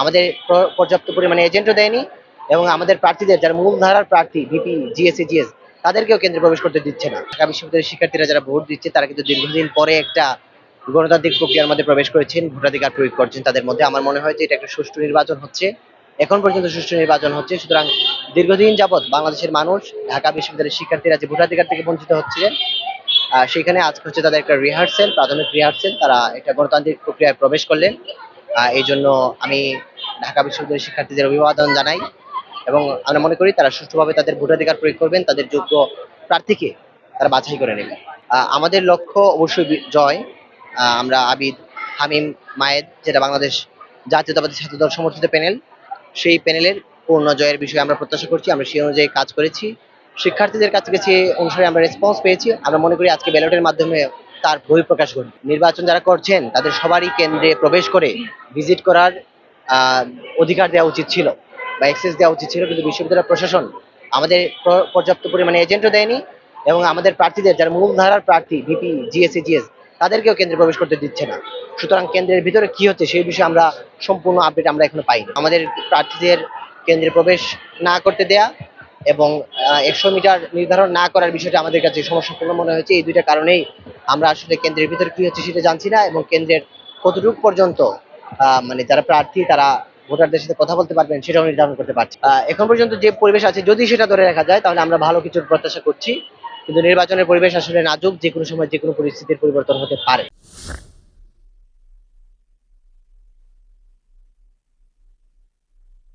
আমাদের পর্যাপ্ত পরিমাণে এজেন্টও দেয়নি এবং আমাদের প্রার্থীদের যারা মূলধারার প্রার্থী ভিপি, জিএসসি, জিএস তাদেরকেও কেন্দ্রে প্রবেশ করতে দিচ্ছে না। ঢাকা বিশ্ববিদ্যালয়ের শিক্ষার্থীরা যারা ভোট দিচ্ছে তারা কিন্তু দীর্ঘদিন পরে একটা গণতান্ত্রিক প্রক্রিয়ার মধ্যে প্রবেশ করেছেন, ভোটাধিকার প্রয়োগ করছেন তাদের মধ্যে। আমার মনে হয় যে এটা একটা সুষ্ঠু নির্বাচন হচ্ছে। এখন পর্যন্ত সুষ্ঠু নির্বাচন হচ্ছে। সুতরাং দীর্ঘদিন যাবৎ বাংলাদেশের মানুষ ঢাকা বিশ্ববিদ্যালয়ের শিক্ষার্থীরা যে ভোটাধিকার থেকে বঞ্চিত হচ্ছিলেন, সেখানে আজকে হচ্ছে তাদের একটা রিহার্সেল, প্রাথমিক রিহার্সেল। তারা একটা গণতান্ত্রিক প্রক্রিয়ায় প্রবেশ করলেন। এই জন্য আমি ঢাকা বিশ্ববিদ্যালয়ের শিক্ষার্থীদের অভিবাদন জানাই এবং আমরা মনে করি তারা সুষ্ঠুভাবে তাদের ভোটাধিকার প্রয়োগ করবেন, তাদের যোগ্য প্রার্থীকে তারা বাছাই করে নেবেন। আমাদের লক্ষ্য অবশ্যই জয়। আমরা আবিদ, হামিম, মায়েদ, যেটা বাংলাদেশ জাতীয়তাবাদী ছাত্রদল সমর্থিত প্যানেল, সেই প্যানেলের পূর্ণ জয়ের বিষয়ে আমরা প্রত্যাশা করছি। আমরা সেই অনুযায়ী কাজ করেছি। শিক্ষার্থীদের কাছ থেকে সেই অনুসারে আমরা রেসপন্স পেয়েছি। আমরা মনে করি আজকে ব্যালটের মাধ্যমে তার বহিঃপ্রকাশ ঘটবে। নির্বাচন যারা করছেন তাদের সবারই কেন্দ্রে প্রবেশ করে ভিজিট করার অধিকার দেওয়া উচিত ছিল বা অ্যাক্সেস দেওয়া উচিত ছিল, কিন্তু বিশ্ববিদ্যালয় প্রশাসন আমাদের পর্যাপ্ত পরিমাণে এজেন্টও দেয়নি এবং আমাদের প্রার্থীদের যারা মূলধারার প্রার্থী ভিপি, জিএসসি, জিএস তাদেরকেও কেন্দ্রে প্রবেশ করতে দিচ্ছে না। সুতরাং কেন্দ্রের ভিতরে কি হচ্ছে সেই বিষয়ে আমরা সম্পূর্ণ আপডেট আমরা এখনো পাইনি। আমাদের প্রার্থীদের কেন্দ্রে প্রবেশ না করতে দেয়া এবং ১০০ মিটার নির্ধারণ না করার বিষয়টা আমাদের কাছে সমস্যাপূর্ণ মনে হয়েছে। এই দুইটা কারণেই আমরা আসলে কেন্দ্রের ভিতরে কি হচ্ছে সেটা জানছি না এবং কেন্দ্রের কতটুকু পর্যন্ত মানে যারা প্রার্থী তারা ভোটারদের সাথে কথা বলতে পারবেন সেটাও নির্ধারণ করতে পারছি। এখন পর্যন্ত যে পরিবেশ আছে যদি সেটা ধরে রাখা যায় তাহলে আমরা ভালো কিছুর প্রত্যাশা করছি, কিন্তু নির্বাচনের পরিবেশ আসলে নাজুক, যে কোনো সময় যে কোনো পরিস্থিতির পরিবর্তন হতে পারে।